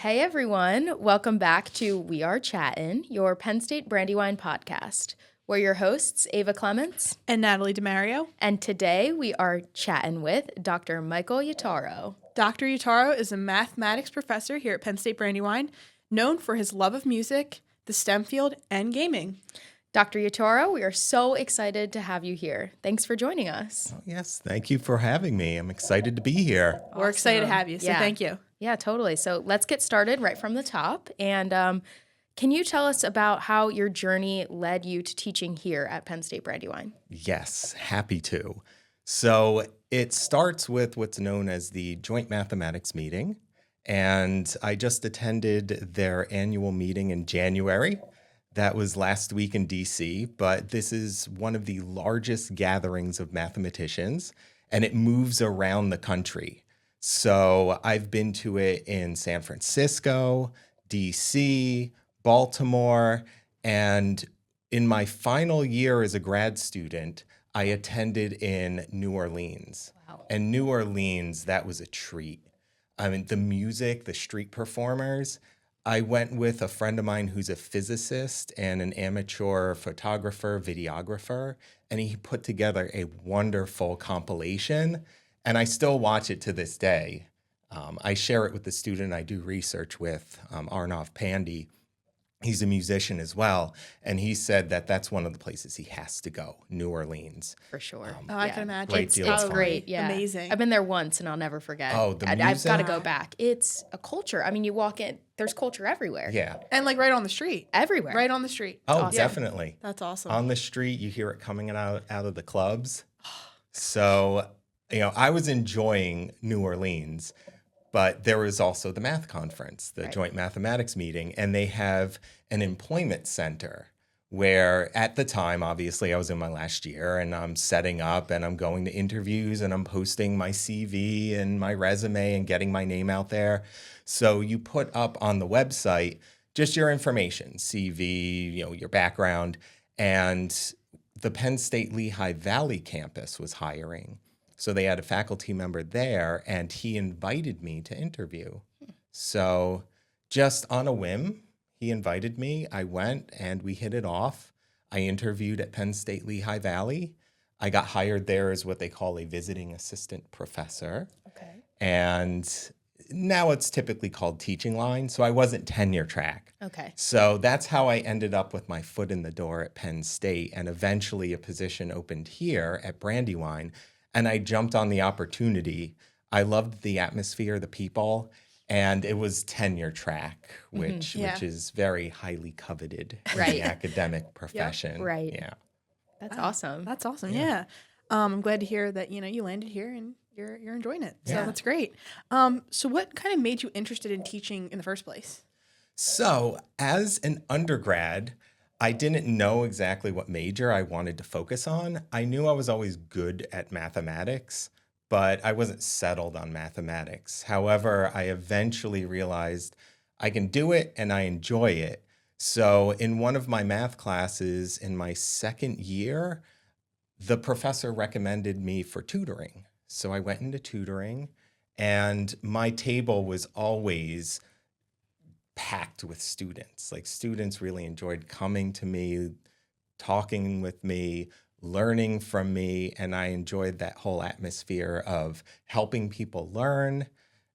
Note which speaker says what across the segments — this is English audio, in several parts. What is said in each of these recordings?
Speaker 1: Hey everyone, welcome back to We Are Chattin, your Penn State Brandywine podcast. We're your hosts, Ava Clements
Speaker 2: and Natalie DeMario.
Speaker 1: And today we are chatting with Dr. Michael Yatauro.
Speaker 2: Dr. Yatauro is a mathematics professor here at Penn State Brandywine, known for his love of music, the STEM field, and gaming.
Speaker 1: Dr. Yatauro, we are so excited to have you here. Thanks for joining us.
Speaker 3: Oh, yes, thank you for having me. I'm excited to be here.
Speaker 2: We're excited to have you, so thank you.
Speaker 1: Yeah, totally. So let's get started right from the top. And can you tell us about how your journey led you to teaching here at Penn State Brandywine?
Speaker 3: Yes, happy to. So it starts with what's known as the Joint Mathematics Meeting. And I just attended their annual meeting in January. That was last week in DC, but this is one of the largest gatherings of mathematicians, and it moves around the country. So I've been to it in San Francisco, DC, Baltimore, and in my final year as a grad student, I attended in New Orleans. Wow. And New Orleans, that was a treat. I mean, the music, the street performers. I went with a friend of mine who's a physicist and an amateur photographer, videographer, and he put together a wonderful compilation, and I still watch it to this day. I share it with the student I do research with, Arnav Pandey. He's a musician as well, and he said that that's one of the places he has to go, New Orleans.
Speaker 1: For sure.
Speaker 2: I can imagine.
Speaker 1: It's great. Yeah.
Speaker 2: Amazing.
Speaker 1: I've been there once, and I'll never forget.
Speaker 3: Oh, the music?
Speaker 1: I've got to go back. It's a culture. I mean, you walk in, there's culture everywhere.
Speaker 3: Yeah.
Speaker 2: And like right on the street.
Speaker 1: Everywhere.
Speaker 2: Right on the street.
Speaker 3: Oh,
Speaker 1: awesome.
Speaker 3: Definitely.
Speaker 2: That's awesome.
Speaker 3: On the street, you hear it coming out of the clubs. So, I was enjoying New Orleans. But there was also the math conference, the Joint Mathematics Meeting, and they have an employment center where at the time, obviously, I was in my last year and I'm setting up and I'm going to interviews and I'm posting my CV and my resume and getting my name out there. So you put up on the website just your information, CV, your background, and the Penn State Lehigh Valley campus was hiring. So they had a faculty member there, and he invited me to interview. So just on a whim, he invited me. I went, and we hit it off. I interviewed at Penn State Lehigh Valley. I got hired there as what they call a visiting assistant professor.
Speaker 1: Okay.
Speaker 3: And now it's typically called teaching line, so I wasn't tenure track.
Speaker 1: Okay.
Speaker 3: So that's how I ended up with my foot in the door at Penn State, and eventually a position opened here at Brandywine. And I jumped on the opportunity. I loved the atmosphere, the people, and it was tenure track, which is very highly coveted in the academic profession.
Speaker 1: Yep. Right.
Speaker 3: Yeah.
Speaker 1: That's awesome.
Speaker 2: That's awesome. Yeah. I'm glad to hear that you landed here and you're enjoying it. So that's great. So what kind of made you interested in teaching in the first place?
Speaker 3: So as an undergrad, I didn't know exactly what major I wanted to focus on. I knew I was always good at mathematics, but I wasn't settled on mathematics. However, I eventually realized I can do it and I enjoy it. So in one of my math classes in my second year, the professor recommended me for tutoring. So I went into tutoring, and my table was always packed with students. Like, students really enjoyed coming to me, talking with me, learning from me, and I enjoyed that whole atmosphere of helping people learn.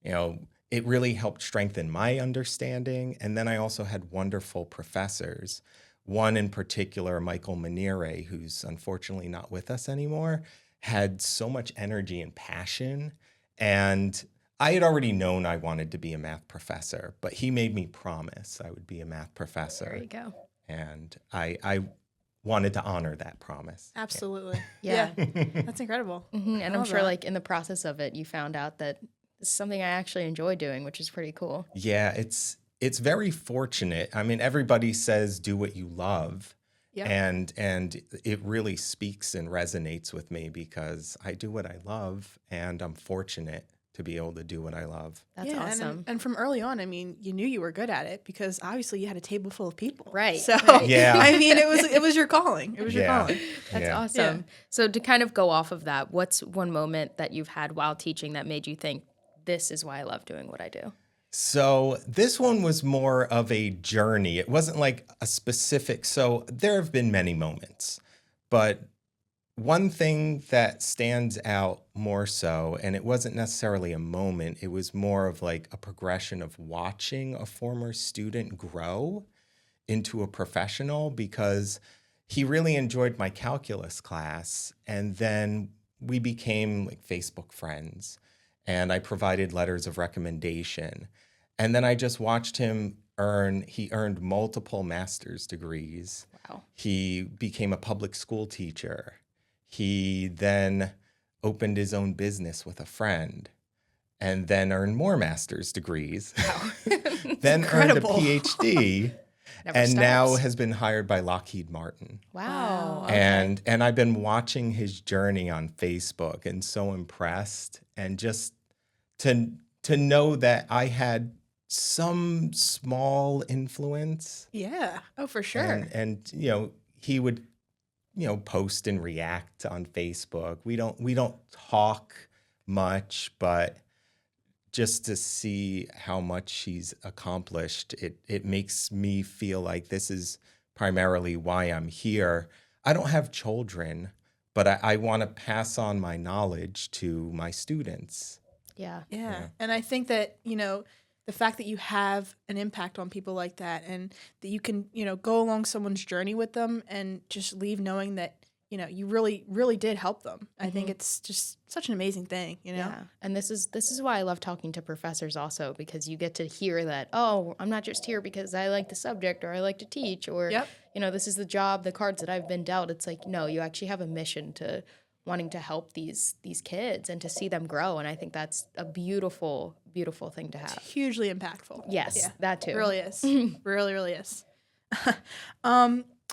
Speaker 3: It really helped strengthen my understanding. And then I also had wonderful professors. One in particular, Michael Yatauro, who's unfortunately not with us anymore, had so much energy and passion. And I had already known I wanted to be a math professor, but he made me promise I would be a math professor.
Speaker 1: There you go.
Speaker 3: And I wanted to honor that promise.
Speaker 2: Absolutely.
Speaker 1: Yeah.
Speaker 2: That's incredible.
Speaker 1: Mm-hmm. And I'm sure in the process of it, you found out that this is something I actually enjoy doing, which is pretty cool.
Speaker 3: Yeah, it's very fortunate. I mean, everybody says do what you love. Yeah. And it really speaks and resonates with me because I do what I love, and I'm fortunate to be able to do what I love.
Speaker 1: That's awesome.
Speaker 2: And from early on, I mean, you knew you were good at it because obviously you had a table full of people.
Speaker 1: Right.
Speaker 2: So,
Speaker 3: yeah.
Speaker 2: I mean, it was your calling. It was your calling.
Speaker 1: That's awesome. Yeah. So to kind of go off of that, what's one moment that you've had while teaching that made you think, this is why I love doing what I do?
Speaker 3: So this one was more of a journey. It wasn't like a specific, so there have been many moments, but one thing that stands out more so, and it wasn't necessarily a moment, it was more of like a progression of watching a former student grow into a professional, because he really enjoyed my calculus class. And then we became like Facebook friends, and I provided letters of recommendation. And then I just watched him he earned multiple master's degrees.
Speaker 1: Wow.
Speaker 3: He became a public school teacher. He then opened his own business with a friend, and then earned more master's degrees.
Speaker 1: Wow.
Speaker 3: Then earned a
Speaker 2: incredible.
Speaker 3: PhD.
Speaker 1: Never
Speaker 3: And now
Speaker 1: stops.
Speaker 3: has been hired by Lockheed Martin.
Speaker 1: Wow.
Speaker 2: Wow.
Speaker 1: Okay.
Speaker 3: And I've been watching his journey on Facebook and so impressed, and just to know that I had some small influence.
Speaker 2: Yeah. Oh, for sure.
Speaker 3: And he would post and react on Facebook. We don't talk much, but just to see how much he's accomplished, it makes me feel like this is primarily why I'm here. I don't have children, but I want to pass on my knowledge to my students.
Speaker 1: Yeah.
Speaker 2: Yeah. And I think that, the fact that you have an impact on people like that, and that you can, go along someone's journey with them and just leave knowing that, you really, really did help them. I think it's just such an amazing thing,
Speaker 1: Yeah. And this is why I love talking to professors also, because you get to hear that, oh, I'm not just here because I like the subject or I like to teach, or,
Speaker 2: Yep.
Speaker 1: This is the job, the cards that I've been dealt. It's like, no, you actually have a mission to wanting to help these kids and to see them grow. And I think that's a beautiful, beautiful thing to have.
Speaker 2: Hugely impactful.
Speaker 1: Yes,
Speaker 2: Yeah.
Speaker 1: that too.
Speaker 2: It really is. Really, really is.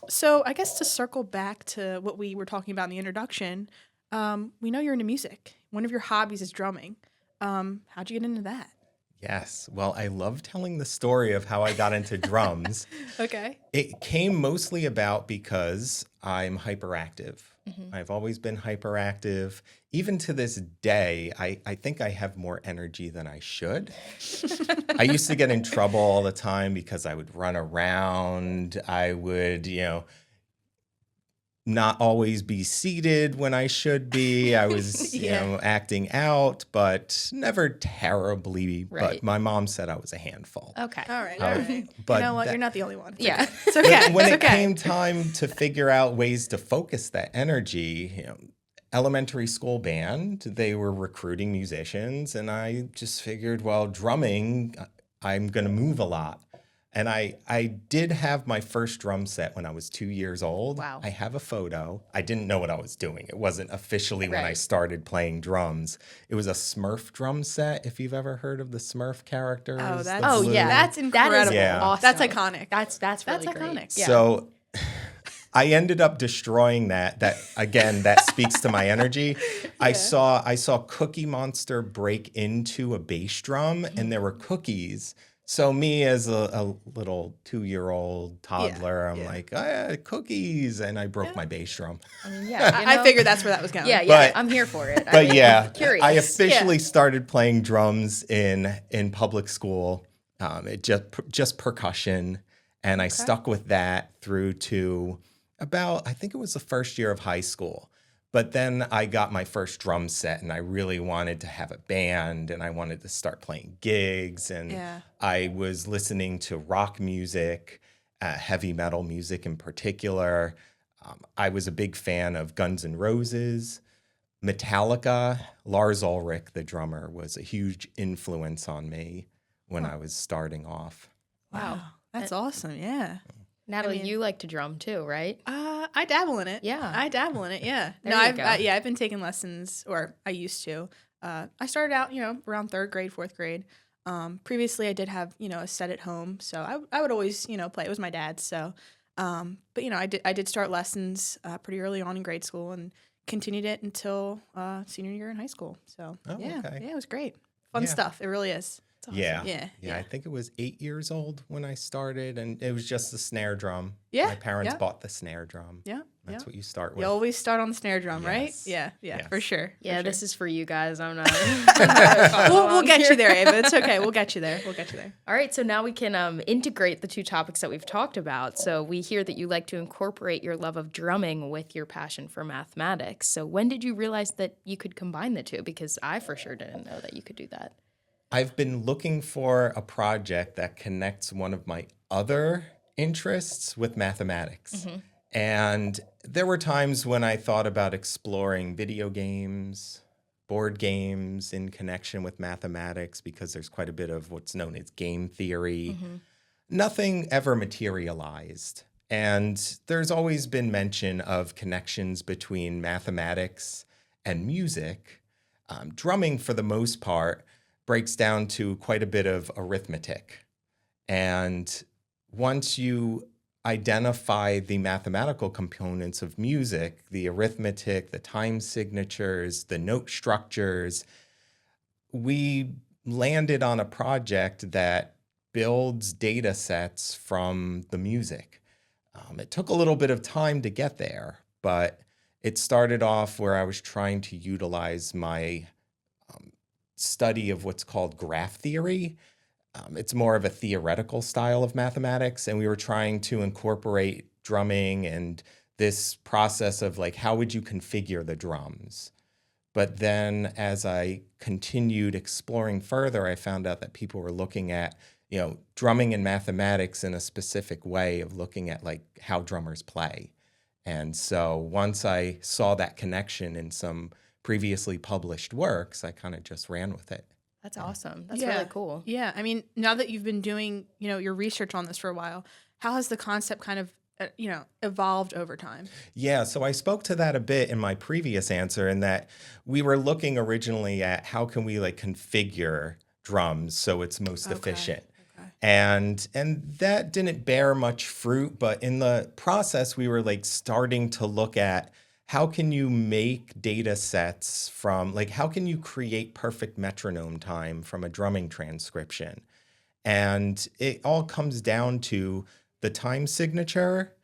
Speaker 2: So I guess to circle back to what we were talking about in the introduction, we know you're into music. One of your hobbies is drumming. How'd you get into that?
Speaker 3: Yes. Well, I love telling the story of how I got into drums.
Speaker 2: Okay.
Speaker 3: It came mostly about because I'm hyperactive. I've always been hyperactive. Even to this day, I think I have more energy than I should. I used to get in trouble all the time because I would run around. I would, not always be seated when I should be. I was, acting out, but never terribly.
Speaker 1: Right.
Speaker 3: But my mom said I was a handful.
Speaker 1: Okay.
Speaker 2: All right. All right.
Speaker 3: But
Speaker 2: you know what?
Speaker 3: that-
Speaker 2: You're not the only one. It's
Speaker 1: Yeah.
Speaker 2: okay. It's okay.
Speaker 3: when
Speaker 2: It's
Speaker 3: it
Speaker 2: okay.
Speaker 3: came time to figure out ways to focus that energy, elementary school band, they were recruiting musicians, and I just figured, well, drumming, I'm going to move a lot. And I did have my first drum set when I was 2 years old.
Speaker 1: Wow.
Speaker 3: I have a photo. I didn't know what I was doing. It wasn't officially when I
Speaker 1: Right.
Speaker 3: started playing drums. It was a Smurf drum set, if you've ever heard of the Smurf characters.
Speaker 2: Oh,
Speaker 3: the
Speaker 2: that's
Speaker 1: Oh
Speaker 3: blue-
Speaker 1: yeah,
Speaker 2: That's
Speaker 1: That is
Speaker 2: incredible.
Speaker 3: Yeah.
Speaker 1: awesome.
Speaker 2: That's iconic.
Speaker 1: That's really great.
Speaker 2: iconic.
Speaker 1: Yeah.
Speaker 3: So I ended up destroying that. That again, that speaks to my energy. I saw Cookie Monster break into a bass drum, and there were cookies. So me as a little 2-year-old toddler, I'm like, cookies, and I broke my bass drum.
Speaker 1: I mean, yeah,
Speaker 2: I figured that's where that was going.
Speaker 1: Yeah,
Speaker 3: But-
Speaker 1: I'm here for it.
Speaker 3: But yeah,
Speaker 1: curious.
Speaker 3: I officially started playing drums in public school. It just percussion, and I stuck with that through to about, I think it was the first year of high school. But then I got my first drum set, and I really wanted to have a band, and I wanted to start playing gigs. And I was listening to rock music, heavy metal music in particular. I was a big fan of Guns N' Roses, Metallica. Lars Ulrich, the drummer, was a huge influence on me when I was starting off.
Speaker 2: Wow. That's awesome. Yeah.
Speaker 1: Natalie,
Speaker 2: mean-
Speaker 1: you like to drum too, right?
Speaker 2: I dabble in it.
Speaker 1: Yeah.
Speaker 2: I dabble in it. Yeah.
Speaker 1: There
Speaker 2: No,
Speaker 1: you
Speaker 2: I've
Speaker 1: go.
Speaker 2: I've been taking lessons, or I used to. I started out, around 3rd grade, 4th grade. Previously, I did have, a set at home, so I would always, play. It was my dad's, so. But I did start lessons pretty early on in grade school and continued it until senior year in high school. So
Speaker 3: Okay.
Speaker 2: it was great, fun
Speaker 3: Yeah.
Speaker 2: stuff. It really is. It's awesome.
Speaker 3: Yeah.
Speaker 2: Yeah.
Speaker 3: I think it was 8 years old when I started, and it was just the snare drum.
Speaker 2: Yeah,
Speaker 3: My parents
Speaker 2: yeah.
Speaker 3: bought the snare drum.
Speaker 2: Yeah.
Speaker 3: That's what you start
Speaker 2: You
Speaker 3: with.
Speaker 2: always start on the snare drum, right?
Speaker 3: Yes.
Speaker 2: Yeah,
Speaker 3: Yes.
Speaker 2: for sure.
Speaker 1: Yeah,
Speaker 2: for
Speaker 1: this
Speaker 2: sure.
Speaker 1: is for you guys. I'm not.
Speaker 2: We'll get you there, Ava. It's okay. We'll get you there.
Speaker 1: All right, so now we can integrate the two topics that we've talked about. So we hear that you like to incorporate your love of drumming with your passion for mathematics. So when did you realize that you could combine the two? Because I for sure didn't know that you could do that.
Speaker 3: I've been looking for a project that connects one of my other interests with mathematics. And there were times when I thought about exploring video games, board games in connection with mathematics, because there's quite a bit of what's known as game theory. Nothing ever materialized. And there's always been mention of connections between mathematics and music. Drumming, for the most part, breaks down to quite a bit of arithmetic. And once you identify the mathematical components of music, the arithmetic, the time signatures, the note structures, we landed on a project that builds data sets from the music. It took a little bit of time to get there, but it started off where I was trying to utilize my study of what's called graph theory. It's more of a theoretical style of mathematics, and we were trying to incorporate drumming and this process of like, how would you configure the drums? But then as I continued exploring further, I found out that people were looking at, drumming in mathematics in a specific way of looking at like how drummers play. And so once I saw that connection in some previously published works, I kind of just ran with it.
Speaker 1: That's awesome. That's really cool.
Speaker 2: Yeah, I mean, now that you've been doing, your research on this for a while, how has the concept kind of, evolved over time?
Speaker 3: Yeah, so I spoke to that a bit in my previous answer, in that we were looking originally at how can we like configure drums so it's most efficient. And that didn't bear much fruit, but in the process, we were like starting to look at how can you make data sets from, like, how can you create perfect metronome time from a drumming transcription? And it all comes down to the time signature,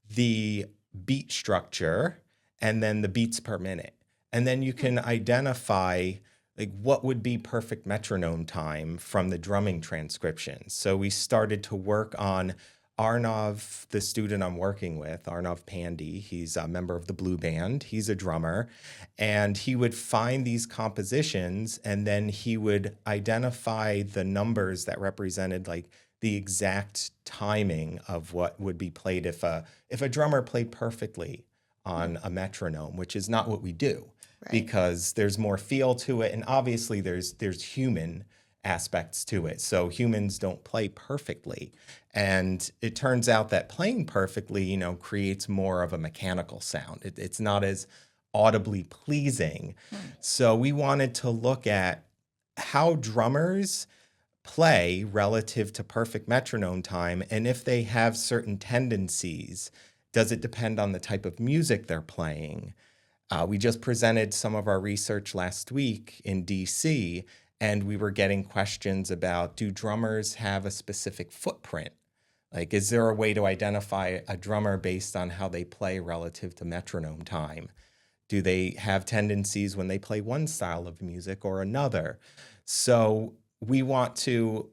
Speaker 3: the beat structure, and then the beats per minute. And then you can identify like what would be perfect metronome time from the drumming transcription. So we started to work on Arnav, the student I'm working with, Arnav Pandey. He's a member of the Blue Band. He's a drummer. And he would find these compositions, and then he would identify the numbers that represented like the exact timing of what would be played if a drummer played perfectly on a metronome, which is not what we do. Right. Because there's more feel to it, and obviously there's human aspects to it. So humans don't play perfectly, and it turns out that playing perfectly, creates more of a mechanical sound. It's not as audibly pleasing. So we wanted to look at how drummers play relative to perfect metronome time, and if they have certain tendencies. Does it depend on the type of music they're playing? We just presented some of our research last week in DC, and we were getting questions about, do drummers have a specific footprint? Like, is there a way to identify a drummer based on how they play relative to metronome time? Do they have tendencies when they play one style of music or another? So we want to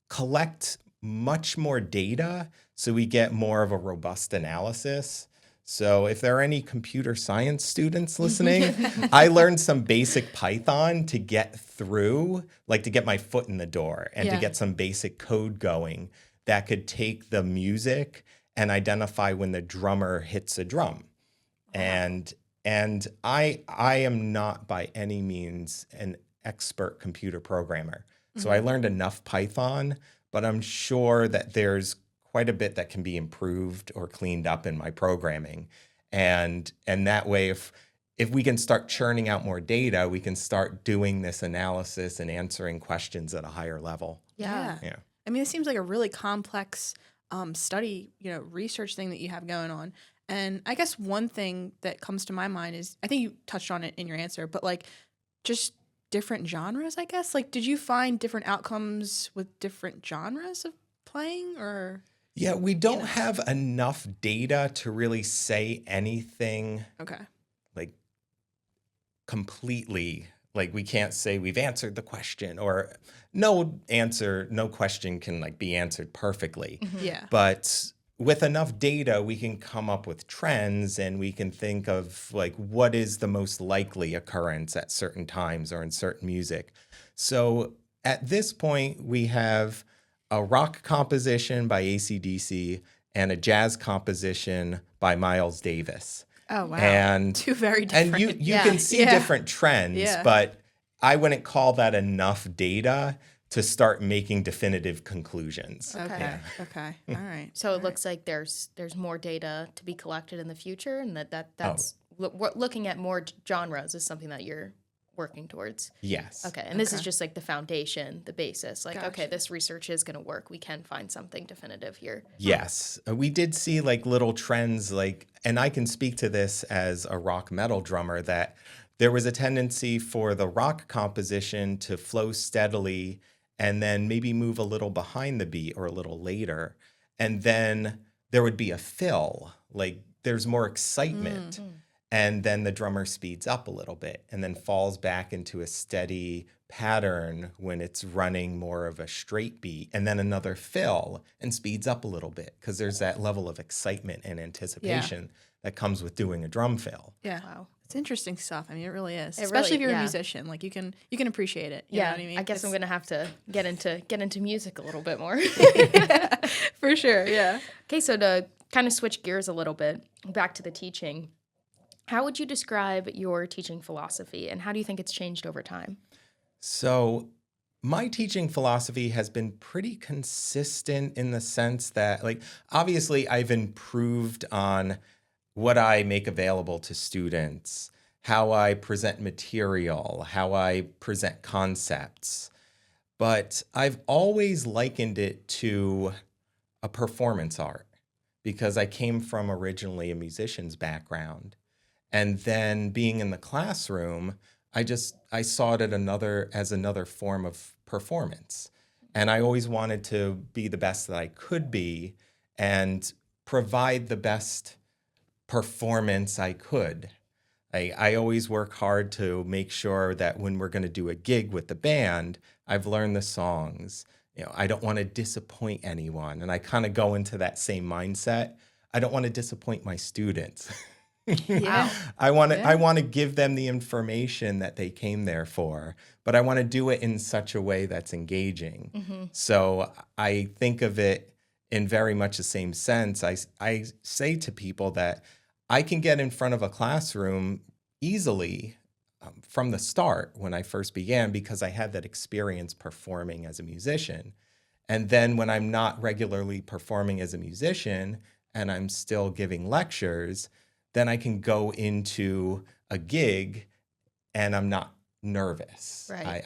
Speaker 3: collect much more data so we get more of a robust analysis. So if there are any computer science students listening, I learned some basic Python to get through, like to get my foot in the door and to get some basic code going that could take the music and identify when the drummer hits a drum. Wow. And I am not by any means an expert computer programmer. So I learned enough Python, but I'm sure that there's quite a bit that can be improved or cleaned up in my programming. And that way, if we can start churning out more data, we can start doing this analysis and answering questions at a higher level.
Speaker 2: Yeah. I mean, it seems like a really complex study, research thing that you have going on. And I guess one thing that comes to my mind is, I think you touched on it in your answer, but like just different genres, I guess. Like, did you find different outcomes with different genres of playing, or?
Speaker 3: Yeah, we don't have enough data to really say anything
Speaker 2: Okay.
Speaker 3: like completely. Like we can't say we've answered the question, or no question can like be answered perfectly.
Speaker 2: Yeah.
Speaker 3: But with enough data, we can come up with trends, and we can think of like what is the most likely occurrence at certain times or in certain music. So at this point, we have a rock composition by AC/DC and a jazz composition by Miles Davis.
Speaker 2: Oh, wow.
Speaker 3: And
Speaker 2: Two very
Speaker 3: and
Speaker 2: different.
Speaker 3: you
Speaker 1: Yeah.
Speaker 3: can see
Speaker 2: Yeah.
Speaker 3: different trends,
Speaker 2: Yeah.
Speaker 3: but I wouldn't call that enough data to start making definitive conclusions.
Speaker 2: Okay. Okay. All right.
Speaker 1: So it looks like there's more data to be collected in the future, and that's looking at more genres is something that you're working towards.
Speaker 3: Yes.
Speaker 1: Okay, and this is just like the foundation, the basis. Like, okay,
Speaker 2: Gotcha.
Speaker 1: this research is going to work. We can find something definitive here.
Speaker 3: Yes. We did see like little trends, like, and I can speak to this as a rock metal drummer, that there was a tendency for the rock composition to flow steadily and then maybe move a little behind the beat or a little later. And then there would be a fill, like there's more excitement. And then the drummer speeds up a little bit and then falls back into a steady pattern when it's running more of a straight beat, and then another fill and speeds up a little bit because there's that level of excitement and anticipation that comes with doing a drum fill.
Speaker 2: Yeah.
Speaker 1: Wow.
Speaker 2: It's interesting stuff. I mean, it really is.
Speaker 1: It
Speaker 2: Especially
Speaker 1: really-
Speaker 2: if you're
Speaker 1: yeah.
Speaker 2: a musician. Like you can appreciate it. You know what I mean?
Speaker 1: I guess I'm going to have to get into music a little bit more.
Speaker 2: For sure. Yeah.
Speaker 1: Okay, so to kind of switch gears a little bit, back to the teaching, how would you describe your teaching philosophy, and how do you think it's changed over time?
Speaker 3: So my teaching philosophy has been pretty consistent in the sense that, like, obviously I've improved on what I make available to students, how I present material, how I present concepts. But I've always likened it to a performance art because I came from originally a musician's background. And then being in the classroom, I saw it as another form of performance. And I always wanted to be the best that I could be and provide the best performance I could. I always work hard to make sure that when we're going to do a gig with the band, I've learned the songs. You know, I don't want to disappoint anyone. And I kind of go into that same mindset. I don't want to disappoint my students.
Speaker 2: Yeah.
Speaker 3: I want to give them the information that they came there for, but I want to do it in such a way that's engaging. So I think of it in very much the same sense. I say to people that I can get in front of a classroom easily from the start when I first began because I had that experience performing as a musician. And then when I'm not regularly performing as a musician and I'm still giving lectures, then I can go into a gig and I'm not nervous.
Speaker 1: Right.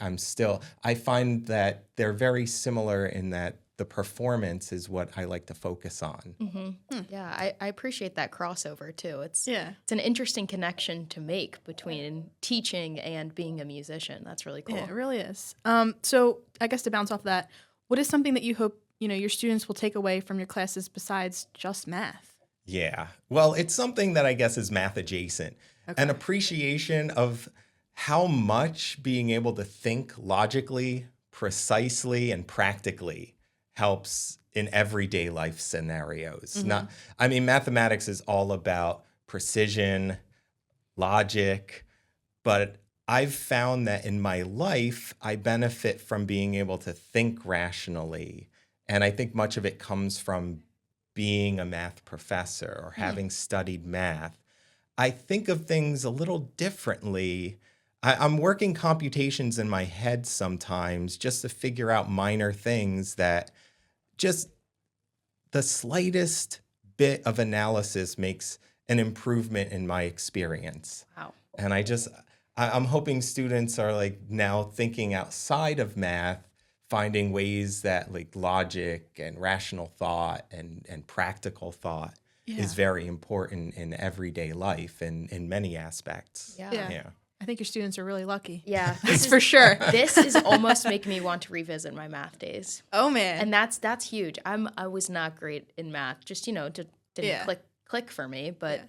Speaker 3: I find that they're very similar in that the performance is what I like to focus on.
Speaker 1: Yeah, I appreciate that crossover too. It's an interesting connection to make between teaching and being a musician. That's really cool.
Speaker 2: Yeah, it really is. So I guess to bounce off that, what is something that you hope, your students will take away from your classes besides just math?
Speaker 3: Yeah. Well, it's something that I guess is math adjacent.
Speaker 2: Okay.
Speaker 3: An appreciation of how much being able to think logically, precisely, and practically helps in everyday life scenarios. Mathematics is all about precision, logic, but I've found that in my life, I benefit from being able to think rationally. And I think much of it comes from being a math professor or having studied math. I think of things a little differently. I'm working computations in my head sometimes just to figure out minor things that just the slightest bit of analysis makes an improvement in my experience.
Speaker 1: Wow.
Speaker 3: And I'm hoping students are like now thinking outside of math, finding ways that like logic and rational thought and practical thought is very important in everyday life and in many aspects.
Speaker 1: Yeah.
Speaker 2: I I think your students are really lucky.
Speaker 1: Yeah,
Speaker 2: That's for sure.
Speaker 1: This is almost making me want to revisit my math days.
Speaker 2: Oh man.
Speaker 1: And that's huge. I was not great in math. Just, didn't
Speaker 2: Yeah.
Speaker 1: click for me. But
Speaker 2: Yeah.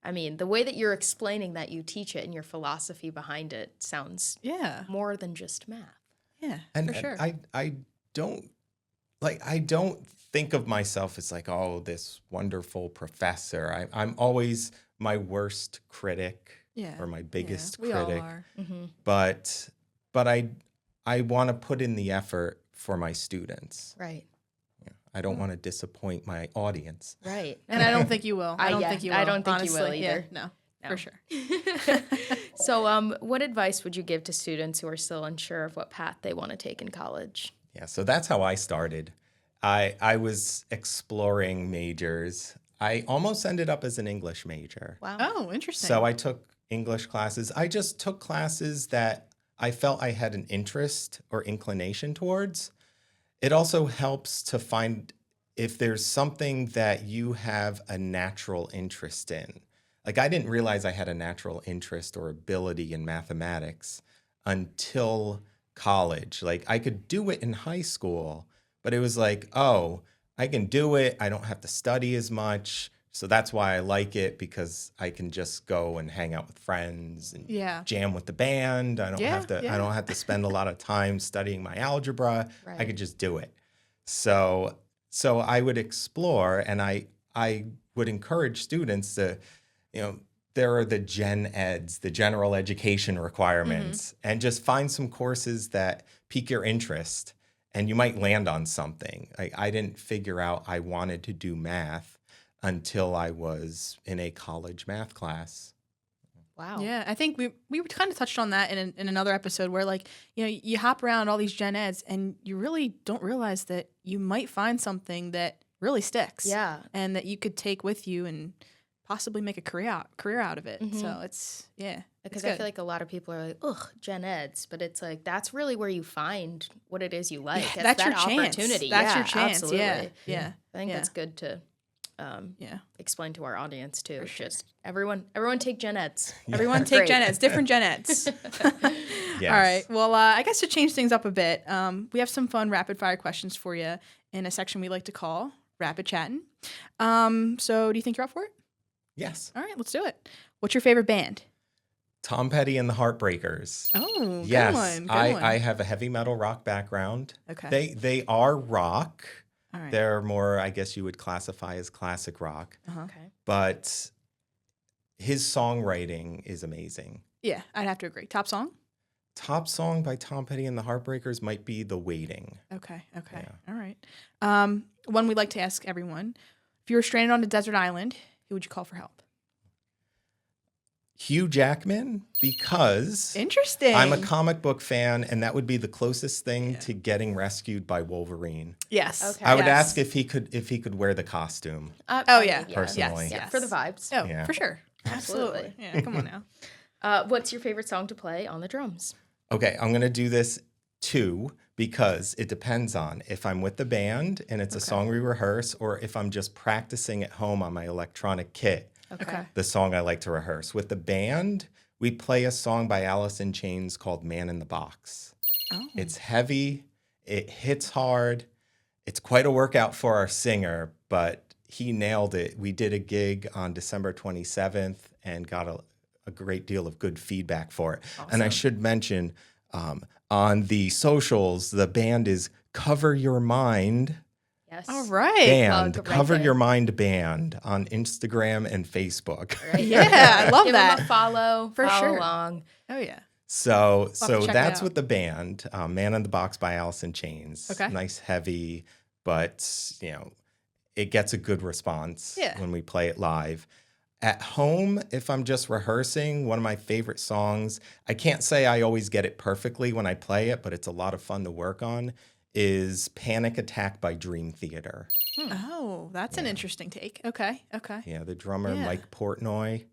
Speaker 1: I mean, the way that you're explaining that you teach it and your philosophy behind it sounds
Speaker 2: Yeah.
Speaker 1: more than just math.
Speaker 2: Yeah.
Speaker 3: And
Speaker 2: for sure.
Speaker 3: I don't think of myself as like, oh, this wonderful professor. I'm always my worst critic
Speaker 2: Yeah.
Speaker 3: or my biggest
Speaker 2: We all
Speaker 3: critic.
Speaker 2: are.
Speaker 1: Mm-hmm.
Speaker 3: But I want to put in the effort for my students.
Speaker 1: Right.
Speaker 3: I don't want to disappoint my audience.
Speaker 1: Right.
Speaker 2: And I don't think you will. I don't think you will.
Speaker 1: I don't think you will
Speaker 2: honestly.
Speaker 1: either.
Speaker 2: Yeah, no,
Speaker 1: No.
Speaker 2: for sure.
Speaker 1: So, what advice would you give to students who are still unsure of what path they want to take in college?
Speaker 3: Yeah, so that's how I started. I was exploring majors. I almost ended up as an English major.
Speaker 1: Wow.
Speaker 2: Oh, interesting.
Speaker 3: So I took English classes. I just took classes that I felt I had an interest or inclination towards. It also helps to find if there's something that you have a natural interest in. Like I didn't realize I had a natural interest or ability in mathematics until college. Like I could do it in high school, but it was like, oh, I can do it. I don't have to study as much. So that's why I like it, because I can just go and hang out with friends and
Speaker 2: Yeah.
Speaker 3: jam with the band. I don't
Speaker 2: Yeah,
Speaker 3: have to
Speaker 2: yeah.
Speaker 3: I don't have to spend a lot of time studying my algebra. I
Speaker 1: Right.
Speaker 3: could just do it. So I would explore, and I would encourage students to, there are the gen eds, the general education requirements, and just find some courses that pique your interest and you might land on something. I didn't figure out I wanted to do math until I was in a college math class.
Speaker 1: Wow.
Speaker 2: Yeah, I think we kind of touched on that in another episode where, like, you hop around all these gen eds and you really don't realize that you might find something that really sticks.
Speaker 1: Yeah.
Speaker 2: And that you could take with you and possibly make a career out of it. So it's, yeah.
Speaker 1: Because
Speaker 2: it's
Speaker 1: I feel like a lot of people are like, ugh, gen eds. But it's like, that's really where you find what it is you like.
Speaker 2: Yeah,
Speaker 1: It's
Speaker 2: that's
Speaker 1: that
Speaker 2: your chance.
Speaker 1: opportunity.
Speaker 2: That's
Speaker 1: Yeah,
Speaker 2: your chance.
Speaker 1: Absolutely.
Speaker 2: Yeah.
Speaker 1: I think
Speaker 2: Yeah.
Speaker 1: that's good to
Speaker 2: Yeah.
Speaker 1: explain to our audience too.
Speaker 2: For sure.
Speaker 1: Just everyone take gen eds.
Speaker 2: Everyone
Speaker 1: They're
Speaker 2: take
Speaker 1: great.
Speaker 2: gen eds, different gen eds.
Speaker 3: Yes.
Speaker 2: All right. Well, I guess to change things up a bit, we have some fun rapid fire questions for you in a section we like to call Rapid Chattin'. So do you think you're up for it?
Speaker 3: Yes.
Speaker 2: All right, let's do it. What's your favorite band?
Speaker 3: Tom Petty and the Heartbreakers.
Speaker 2: Oh, good
Speaker 3: Yes,
Speaker 2: one. Good
Speaker 3: I
Speaker 2: one.
Speaker 3: have a heavy metal rock background.
Speaker 2: Okay.
Speaker 3: They are rock.
Speaker 2: All right.
Speaker 3: They're more, I guess you would classify as classic rock.
Speaker 2: Uh-huh.
Speaker 1: Okay.
Speaker 3: But his songwriting is amazing.
Speaker 2: Yeah, I'd have to agree. Top song?
Speaker 3: Top song by Tom Petty and the Heartbreakers might be The Waiting.
Speaker 2: Okay.
Speaker 3: Yeah.
Speaker 2: All right. One we'd like to ask everyone. If you were stranded on a desert island, who would you call for help?
Speaker 3: Hugh Jackman, because
Speaker 2: Interesting.
Speaker 3: I'm a comic book fan, and that would be the closest thing to getting rescued by Wolverine.
Speaker 2: Yes.
Speaker 1: Okay.
Speaker 3: I would
Speaker 2: Yes.
Speaker 3: ask if he could wear the costume.
Speaker 2: Oh, yeah.
Speaker 3: Personally.
Speaker 1: Yeah, for the vibes.
Speaker 2: Oh,
Speaker 3: Yeah.
Speaker 2: for sure.
Speaker 1: Absolutely.
Speaker 2: Yeah, come on now.
Speaker 1: What's your favorite song to play on the drums?
Speaker 3: Okay, I'm going to do this too, because it depends on if I'm with the band and it's a song we rehearse, or if I'm just practicing at home on my electronic kit,
Speaker 2: Okay.
Speaker 3: the song I like to rehearse. With the band, we play a song by Alice in Chains called Man in the Box.
Speaker 2: Oh.
Speaker 3: It's heavy, it hits hard. It's quite a workout for our singer, but he nailed it. We did a gig on December 27th and got a great deal of good feedback for it. And I should mention, on the socials, the band is Cover Your Mind
Speaker 1: Yes.
Speaker 2: All right.
Speaker 3: Band.
Speaker 1: Plug right
Speaker 3: Cover
Speaker 1: there.
Speaker 3: Your Mind Band on Instagram and Facebook.
Speaker 1: Right
Speaker 2: Yeah,
Speaker 1: there.
Speaker 2: I love
Speaker 1: Give
Speaker 2: that.
Speaker 1: them a follow.
Speaker 2: For
Speaker 1: follow
Speaker 2: sure.
Speaker 1: along.
Speaker 2: Oh, yeah.
Speaker 3: So
Speaker 2: check that
Speaker 3: that's
Speaker 2: out.
Speaker 3: with the band. Man in the Box by Alice in Chains.
Speaker 2: Okay.
Speaker 3: Nice, heavy, but it gets a good response
Speaker 2: Yeah.
Speaker 3: when we play it live. At home, if I'm just rehearsing, one of my favorite songs, I can't say I always get it perfectly when I play it, but it's a lot of fun to work on, is Panic Attack by Dream Theater.
Speaker 2: Oh, that's an interesting take. Okay. Okay.
Speaker 3: Yeah, the drummer,
Speaker 2: Yeah.
Speaker 3: Mike Portnoy.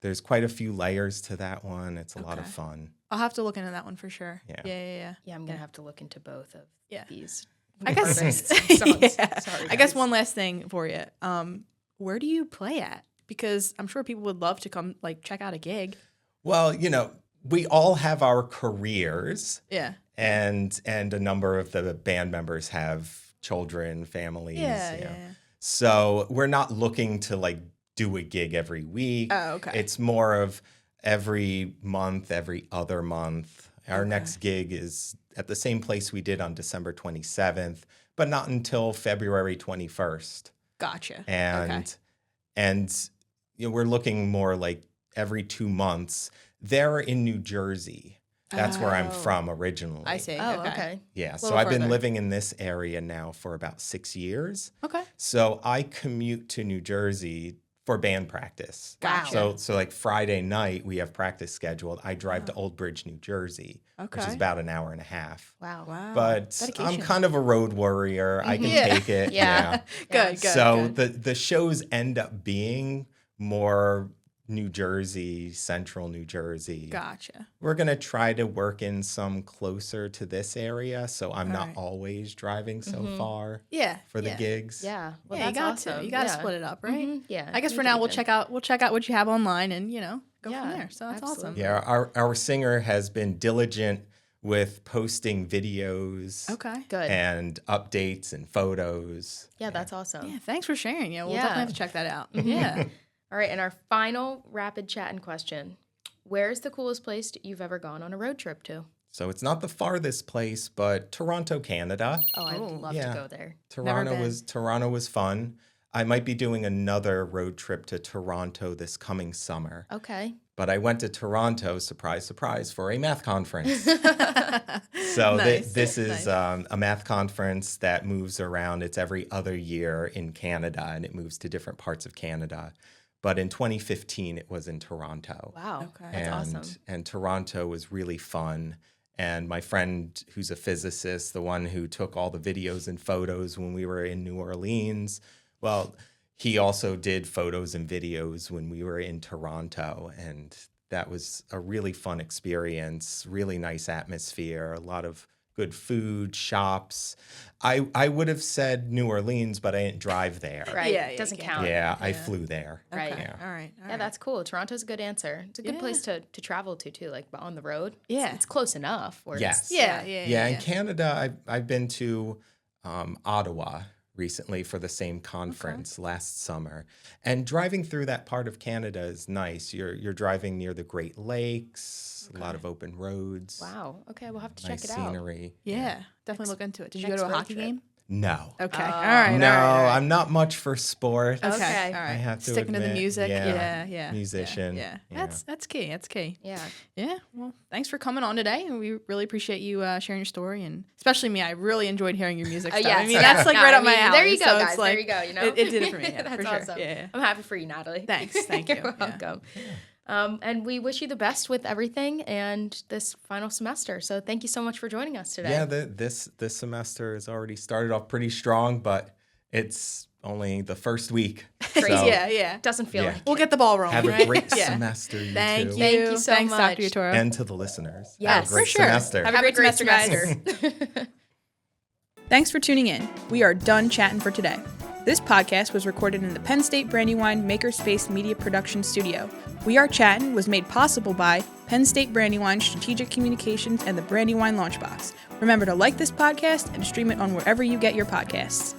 Speaker 3: There's quite a few layers to that one. It's a lot of
Speaker 2: Okay.
Speaker 3: fun.
Speaker 2: I'll have to look into that one for sure.
Speaker 3: Yeah.
Speaker 2: Yeah.
Speaker 1: Yeah, I'm gonna have to look into both of
Speaker 2: Yeah.
Speaker 1: these.
Speaker 2: I guess.
Speaker 1: artists and songs.
Speaker 2: Yeah.
Speaker 1: Sorry,
Speaker 2: I guess
Speaker 1: guys.
Speaker 2: one last thing for you. Where do you play at? Because I'm sure people would love to come check out a gig.
Speaker 3: Well, we all have our careers,
Speaker 2: Yeah.
Speaker 3: and a number of the band members have children, families.
Speaker 2: Yeah,
Speaker 3: you know.
Speaker 2: yeah.
Speaker 3: So we're not looking to like do a gig every week.
Speaker 2: Oh, okay.
Speaker 3: It's more of every month, every other month. Our
Speaker 2: Okay.
Speaker 3: next gig is at the same place we did on December 27th, but not until February 21st.
Speaker 2: Gotcha.
Speaker 3: And
Speaker 2: Okay.
Speaker 3: and you know, we're looking more like every 2 months. They're in New Jersey. That's where I'm
Speaker 2: Oh.
Speaker 3: from originally.
Speaker 2: I see.
Speaker 1: Oh, okay.
Speaker 3: Yeah, so
Speaker 1: Little
Speaker 3: I've been
Speaker 1: further.
Speaker 3: living in this area now for about 6 years.
Speaker 2: Okay.
Speaker 3: So I commute to New Jersey for band practice.
Speaker 2: Gotcha.
Speaker 3: So like Friday night we have practice scheduled. I drive to Old Bridge, New Jersey, which is
Speaker 2: Okay.
Speaker 3: about an hour and a half.
Speaker 1: Wow.
Speaker 2: Wow.
Speaker 3: But I'm
Speaker 2: Dedication.
Speaker 3: kind of a road warrior. I can
Speaker 2: Yeah.
Speaker 3: take it.
Speaker 1: Yeah.
Speaker 2: Good.
Speaker 3: So
Speaker 2: good.
Speaker 3: the shows end up being more New Jersey, central New Jersey.
Speaker 2: Gotcha.
Speaker 3: We're going to try to work in some closer to this area so I'm not
Speaker 2: Right.
Speaker 3: always driving so far
Speaker 2: Yeah.
Speaker 3: for the
Speaker 2: yeah.
Speaker 3: gigs.
Speaker 1: Yeah. Well,
Speaker 2: Yeah, you
Speaker 1: that's
Speaker 2: got
Speaker 1: awesome.
Speaker 2: to. You got to
Speaker 1: Yeah.
Speaker 2: split it up, right?
Speaker 1: Mhm. Yeah.
Speaker 2: I guess
Speaker 1: Make
Speaker 2: for
Speaker 1: it
Speaker 2: now we'll
Speaker 1: even.
Speaker 2: check out what you have online and go
Speaker 1: Yeah,
Speaker 2: from there. So that's awesome.
Speaker 1: absolutely.
Speaker 3: Yeah, our singer has been diligent with posting videos
Speaker 2: Okay.
Speaker 1: Good.
Speaker 3: and updates and photos.
Speaker 1: Yeah, that's awesome.
Speaker 2: Yeah. Thanks for sharing. Yeah. We'll
Speaker 1: Yeah.
Speaker 2: definitely have to check that out. Yeah.
Speaker 1: All right, and our final rapid chatting question. Where's the coolest place you've ever gone on a road trip to?
Speaker 3: So it's not the farthest place, but Toronto, Canada.
Speaker 1: Oh, I'd
Speaker 2: Oh,
Speaker 1: love
Speaker 3: yeah.
Speaker 1: to go there.
Speaker 3: Toronto was fun. I might be doing another road trip to Toronto this coming summer.
Speaker 1: Okay.
Speaker 3: But I went to Toronto, surprise, surprise, for a math conference. So
Speaker 2: Nice.
Speaker 3: this is
Speaker 2: Nice.
Speaker 3: a math conference that moves around. It's every other year in Canada, and it moves to different parts of Canada. But in 2015, it was in Toronto.
Speaker 1: Wow.
Speaker 2: Okay.
Speaker 1: That's
Speaker 3: and,
Speaker 1: awesome.
Speaker 3: And Toronto was really fun. And my friend, who's a physicist, the one who took all the videos and photos when we were in New Orleans, well, he also did photos and videos when we were in Toronto. And that was a really fun experience, really nice atmosphere, a lot of good food, shops. I would have said New Orleans, but I didn't drive there.
Speaker 1: Right.
Speaker 2: Yeah, yeah,
Speaker 1: Doesn't
Speaker 2: you
Speaker 1: count.
Speaker 3: Yeah, I
Speaker 2: Yeah.
Speaker 3: flew there.
Speaker 1: Right.
Speaker 2: Okay.
Speaker 3: Yeah.
Speaker 2: All right.
Speaker 1: Yeah, that's cool. Toronto's a good answer. It's a good
Speaker 2: Yeah.
Speaker 1: place to travel to too, like on the road.
Speaker 2: Yeah.
Speaker 1: It's close enough. Where
Speaker 3: Yes.
Speaker 2: Yeah.
Speaker 3: Yeah, in Canada, I've been to Ottawa recently for the same conference last summer, and driving through that part of Canada is nice. You're driving near the Great Lakes, a lot of open roads.
Speaker 1: Wow. Okay, we'll have to
Speaker 3: Nice
Speaker 1: check it out.
Speaker 3: scenery.
Speaker 2: Yeah. Definitely look into it. Did you go
Speaker 1: next
Speaker 2: to a
Speaker 1: road
Speaker 2: hockey
Speaker 1: trip.
Speaker 2: game?
Speaker 3: No.
Speaker 2: Okay.
Speaker 1: Oh.
Speaker 2: All right.
Speaker 3: No,
Speaker 2: all right, all right.
Speaker 3: I'm not much for sport.
Speaker 2: Okay.
Speaker 1: Okay.
Speaker 2: All right.
Speaker 3: I have to
Speaker 2: Sticking to the
Speaker 3: admit,
Speaker 2: music.
Speaker 3: yeah,
Speaker 2: Yeah.
Speaker 3: musician,
Speaker 2: Yeah.
Speaker 3: yeah.
Speaker 2: That's key. That's key.
Speaker 1: Yeah.
Speaker 2: Yeah. Well, thanks for coming on today. And we really appreciate you sharing your story. And especially me, I really enjoyed hearing your music stuff. I
Speaker 1: yes.
Speaker 2: mean, that's like
Speaker 1: No,
Speaker 2: right
Speaker 1: I
Speaker 2: up my
Speaker 1: mean,
Speaker 2: alley.
Speaker 1: there you go,
Speaker 2: so
Speaker 1: guys.
Speaker 2: it's like,
Speaker 1: There you go. You know,
Speaker 2: it did it for me. Yeah,
Speaker 1: That's
Speaker 2: for sure.
Speaker 1: awesome.
Speaker 2: Yeah.
Speaker 1: I'm happy for you, Natalie.
Speaker 2: Thanks. Thank you.
Speaker 1: You're
Speaker 2: Yeah.
Speaker 1: welcome. And we wish you the best with everything and this final semester. So thank you so much for joining us today.
Speaker 3: Yeah, this semester has already started off pretty strong, but it's only the first week.
Speaker 1: Crazy.
Speaker 3: So
Speaker 2: Yeah.
Speaker 1: Doesn't feel
Speaker 3: Yeah.
Speaker 1: like
Speaker 2: We'll get the ball rolling.
Speaker 3: have a
Speaker 2: right?
Speaker 3: great
Speaker 2: Yeah.
Speaker 3: semester, you
Speaker 2: Thank
Speaker 3: two.
Speaker 2: you.
Speaker 1: Thank you so
Speaker 2: Thanks,
Speaker 1: much.
Speaker 2: Dr. Yatauro.
Speaker 3: And to the listeners.
Speaker 1: Yes,
Speaker 3: Have a great
Speaker 2: for sure.
Speaker 3: semester.
Speaker 2: Have a great semester, guys.
Speaker 1: semester.
Speaker 2: Thanks for tuning in. We are done chatting for today. This podcast was recorded in the Penn State Brandywine Makerspace Media Production Studio. We Are Chattin' was made possible by Penn State Brandywine Strategic Communications and the Brandywine Launchbox. Remember to like this podcast and stream it on wherever you get your podcasts.